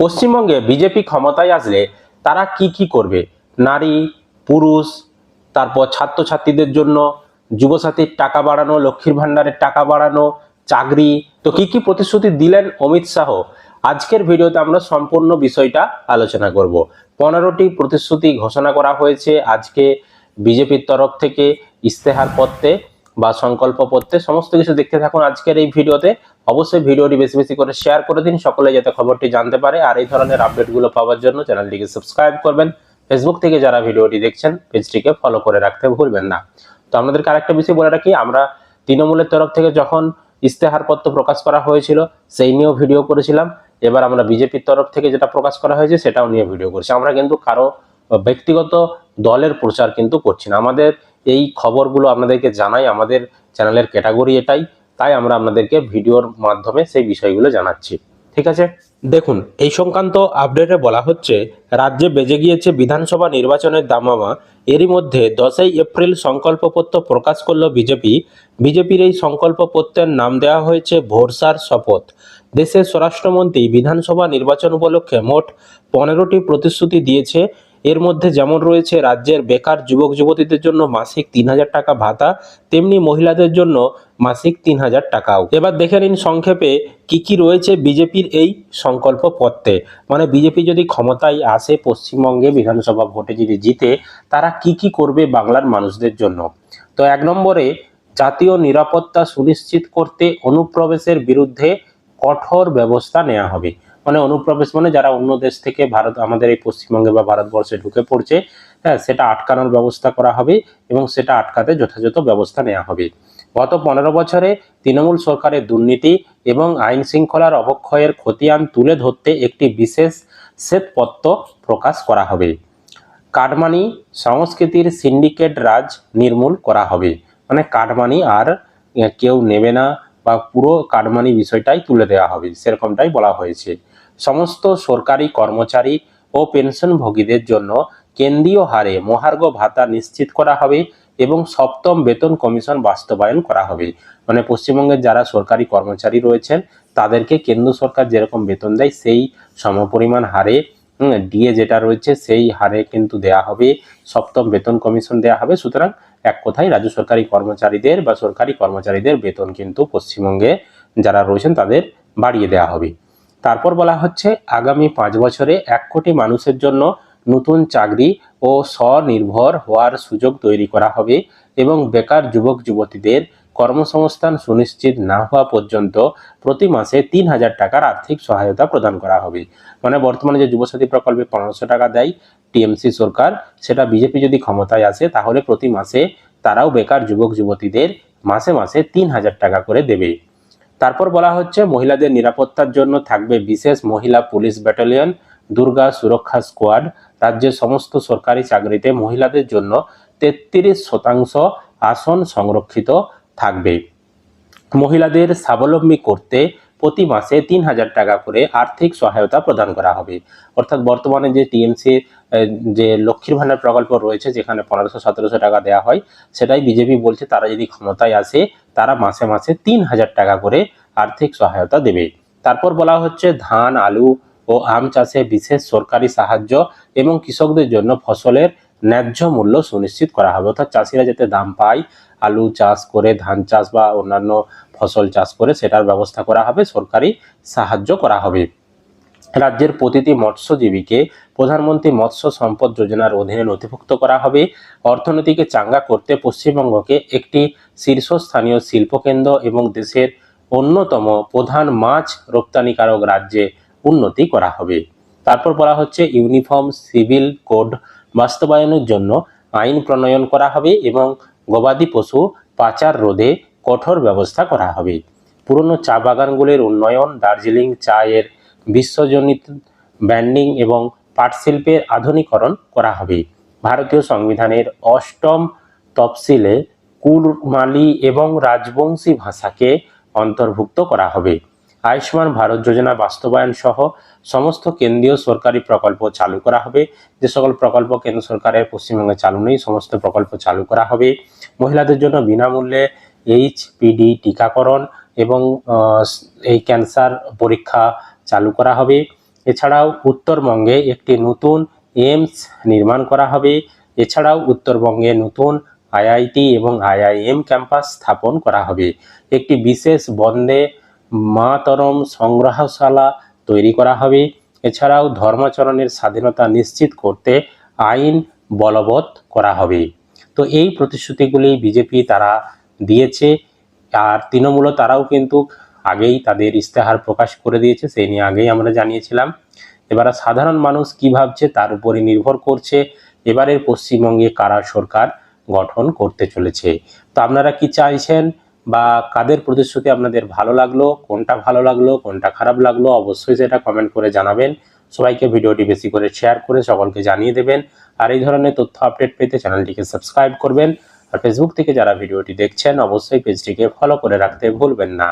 পশ্চিমবঙ্গে বিজেপি ক্ষমতায় আসলে তারা কি করবে? নারী, পুরুষ, তারপর ছাত্রছাত্রীদের জন্য যুবসাথীর টাকা বাড়ানো, লক্ষ্মীর ভান্ডারের টাকা বাড়ানো, চাকরি, তো কি প্রতিশ্রুতি দিলেন অমিত শাহ। আজকের ভিডিওতে আমরা সম্পূর্ণ বিষয়টা আলোচনা করব। 15টি প্রতিশ্রুতি ঘোষণা করা হয়েছে আজকে বিজেপির তরফ থেকে ইস্তেহার পত্রে বা সংকল্প পত্রে। সমস্ত কিছু দেখতে থাকুন আজকের এই ভিডিওতে। অবশ্যই ভিডিওটি বেশি বেশি করে শেয়ার করে দিন, সকলে যাতে খবরটি জানতে পারে। আর এই ধরনের আপডেটগুলো পাওয়ার জন্য চ্যানেলটিকে সাবস্ক্রাইব করবেন। ফেসবুক থেকে যারা ভিডিওটি দেখছেন পেজটিকে ফলো করে রাখতে ভুলবেন না। তো আপনাদেরকে আরেকটা বিষয় বলে রাখি, আমরা তৃণমূলের তরফ থেকে যখন ইস্তেহার পত্র প্রকাশ করা হয়েছিল সেই নিয়েও ভিডিও করেছিলাম। এবার আমরা বিজেপির তরফ থেকে যেটা প্রকাশ করা হয়েছে সেটাও নিয়ে ভিডিও করছি। আমরা কিন্তু কারো ব্যক্তিগত দলের প্রচার কিন্তু করছি না। আমাদের এই খবরগুলো আপনাদেরকে জানাই, আমাদের চ্যানেলের ক্যাটাগরি এটাই, তাই আমরা আপনাদেরকে ভিডিওর মাধ্যমে সেই বিষয়গুলো জানাচ্ছি। ঠিক আছে, দেখুন এই সংক্রান্ত আপডেটে বলা হচ্ছে রাজ্যে বেজে গিয়েছে বিধানসভা নির্বাচনের দামামা। এরই মধ্যে 10ই এপ্রিল সংকল্পপত্র প্রকাশ করল বিজেপি। বিজেপির এই সংকল্পপত্রের নাম দেওয়া হয়েছে ভরসার শপথ। দেশের স্বরাষ্ট্রমন্ত্রী বিধানসভা নির্বাচন উপলক্ষে মোট 15টি প্রতিশ্রুতি দিয়েছে। এর মধ্যে যেমন রয়েছে রাজ্যের বেকার যুবক যুবতীদের জন্য মাসিক 3000 টাকা ভাতা, তেমনি মহিলাদের জন্য মাসিক 3000 টাকাও। এবার দেখে নিন সংক্ষেপে কি রয়েছে বিজেপির এই সংকল্প পত্রে। মানে বিজেপি যদি ক্ষমতায় আসে, পশ্চিমবঙ্গে বিধানসভা ভোটে যদি জিতে, তারা কি করবে বাংলার মানুষদের জন্য। তো 1 নম্বরে জাতীয় নিরাপত্তা সুনিশ্চিত করতে অনুপ্রবেশের বিরুদ্ধে কঠোর ব্যবস্থা নেওয়া হবে। মানে অনুপ্রবেশ মানে যারা অন্য দেশ থেকে আমাদের এই পশ্চিমবঙ্গে বা ভারতবর্ষে ঢুকে পড়ছে, হ্যাঁ, সেটা আটকানোর ব্যবস্থা করা হবে এবং সেটা আটকাতে যথাযথ ব্যবস্থা নেওয়া হবে। গত 15 বছরে তৃণমূল সরকারের দুর্নীতি এবং আইন শৃঙ্খলার অবক্ষয়ের খতিয়ান তুলে ধরতে একটি বিশেষ শ্বেতপত্র প্রকাশ করা হবে। কাটমানি সংস্কৃতির সিন্ডিকেট রাজ নির্মূল করা হবে। মানে কাটমানি আর কেউ নেবে না বা পুরো কাটমানি বিষয়টাই তুলে দেওয়া হবে, সেরকমটাই বলা হয়েছে। সমস্ত সরকারি কর্মচারী ও পেনশনভোগীদের জন্য কেন্দ্রীয় হারে মহার্ঘ ভাতা নিশ্চিত করা হবে এবং 7ম বেতন কমিশন বাস্তবায়ন করা হবে। মানে পশ্চিমবঙ্গের যারা সরকারি কর্মচারী রয়েছেন তাদেরকে কেন্দ্র সরকার যেরকম বেতন দেয় সেই সমপরিমাণ হারে ডিএ যেটা রয়েছে সেই হারে কিন্তু দেয়া হবে, 7ম বেতন কমিশন দেয়া হবে। সুতরাং এক কথায় রাজ্য সরকারি কর্মচারীদের বা সরকারি কর্মচারীদের বেতন কিন্তু পশ্চিমবঙ্গে যারা রয়েছেন তাদের বাড়িয়ে দেওয়া হবে। তারপর বলা হচ্ছে আগামী 5 বছরে 1 কোটি মানুষের জন্য নতুন চাকরি ও স্বনির্ভর হওয়ার সুযোগ তৈরি করা হবে এবং বেকার যুবক যুবতীদের কর্মসংস্থান সুনিশ্চিত না হওয়া পর্যন্ত প্রতি মাসে 3000 টাকার আর্থিক সহায়তা প্রদান করা হবে। মানে বর্তমানে যে যুবসাথী প্রকল্পে 1500 টাকা দেয় টিএমসি সরকার, সেটা বিজেপি যদি ক্ষমতায় আসে তাহলে প্রতি মাসে তারাও বেকার যুবক যুবতীদের মাসে মাসে 3000 টাকা করে দেবে। তারপর বলা হচ্ছে মহিলাদের নিরাপত্তার জন্য থাকবে বিশেষ মহিলা পুলিশ ব্যাটালিয়ন, দুর্গা সুরক্ষা স্কোয়াড। রাজ্যের সমস্ত সরকারি চাকরিতে মহিলাদের জন্য 33% আসন সংরক্ষিত থাকবে। মহিলাদের স্বাবলম্বী করতে প্রতি মাসে 3000 টাকা করে আর্থিক সহায়তা প্রদান করা হবে। অর্থাৎ বর্তমানে যে টিএমসি যে লক্ষ্মীর ভান্ডার প্রকল্প রয়েছে যেখানে 1500-1700 টাকা দেওয়া হয়, সেটাই বিজেপি বলছে তারা যদি ক্ষমতায় আসে তারা মাসে মাসে 3000 টাকা করে আর্থিক সহায়তা দেবে। তারপর বলা হচ্ছে ধান, আলু ও আম চাষে বিশেষ সরকারি সাহায্য এবং কৃষকদের জন্য ফসলের ন্যায্য মূল্য সুনিশ্চিত করা হবে। অর্থাৎ চাষিরা যাতে দাম পায়, আলু চাষ করে, ধান চাষ বা অন্যান্য ফসল চাষ করে সেটার ব্যবস্থা করা হবে, সরকারি সাহায্য করা হবে। রাজ্যের প্রতিটি মৎস্যজীবীকে প্রধানমন্ত্রী মৎস্য সম্পদ যোজনার অধীনে নথিভুক্ত করা হবে। অর্থনীতিকে চাঙ্গা করতে পশ্চিমবঙ্গকে একটি শীর্ষস্থানীয় শিল্পকেন্দ্র এবং দেশের অন্যতম প্রধান মাছ রপ্তানিকারক রাজ্যে উন্নতি করা হবে। তারপর বলা হচ্ছে ইউনিফর্ম সিভিল কোড বাস্তবায়নের জন্য আইন প্রণয়ন করা হবে এবং গবাদি পশু পাচার রোধে কঠোর ব্যবস্থা করা হবে। পুরনো চা বাগানগুলির উন্নয়ন, দার্জিলিং চায়ের বিশ্বজনিত ব্র্যান্ডিং এবং পাট শিল্পের আধুনিকরণ করা হবে। ভারতীয় সংবিধানের 8ম তফসিলে কুড়মালি এবং রাজবংশী ভাষাকে অন্তর্ভুক্ত করা হবে। আয়ুষ্মান ভারত যোজনা বাস্তবায়ন সহ সমস্ত কেন্দ্রীয় সরকারি প্রকল্প চালু করা হবে। যে সকল প্রকল্প কেন্দ্র সরকারের পশ্চিমবঙ্গে চালু নেই সমস্ত প্রকল্প চালু করা হবে। মহিলাদের জন্য বিনামূল্যে এইচপিডি টিকাকরণ এবং এই ক্যান্সার পরীক্ষা চালু করা হবে। এছাড়াও উত্তরবঙ্গে একটি নতুন এইমস নির্মাণ করা হবে। এছাড়াও উত্তরবঙ্গে নতুন আইআইটি এবং আইআইএম ক্যাম্পাস স্থাপন করা হবে। একটি বিশেষ বন্দে মাতরম সংগ্রহশালা তৈরি করা হবে। এছাড়াও ধর্মাচরণের স্বাধীনতা নিশ্চিত করতে আইন বলবৎ করা হবে। তো এই প্রতিশ্রুতিগুলি বিজেপি তারা দিয়েছে, আর তৃণমূল তারাও কিন্তু আগেই তাদের ইস্তেহার প্রকাশ করে দিয়েছে, সেই নিয়ে আগেই আমরা জানিয়েছিলাম। এবার সাধারণ মানুষ কি ভাবছে তার উপরে নির্ভর করছে এবারের পশ্চিমবঙ্গে কারা সরকার গঠন করতে চলেছে। তো আপনারা কি চাইছেন বা কাদের প্রতিশ্রুতি আপনাদের ভালো লাগলো, কোনটা ভালো লাগলো, কোনটা খারাপ লাগলো, অবশ্যই সেটা কমেন্ট করে জানাবেন। সবাইকে ভিডিওটি বেশি করে শেয়ার করে সকলকে জানিয়ে দেবেন। আর এই ধরনের তথ্য আপডেট পেতে চ্যানেলটিকে সাবস্ক্রাইব করবেন। আর ফেসবুক থেকে যারা ভিডিওটি দেখছেন অবশ্যই পেজটিকে ফলো করে রাখতে ভুলবেন না।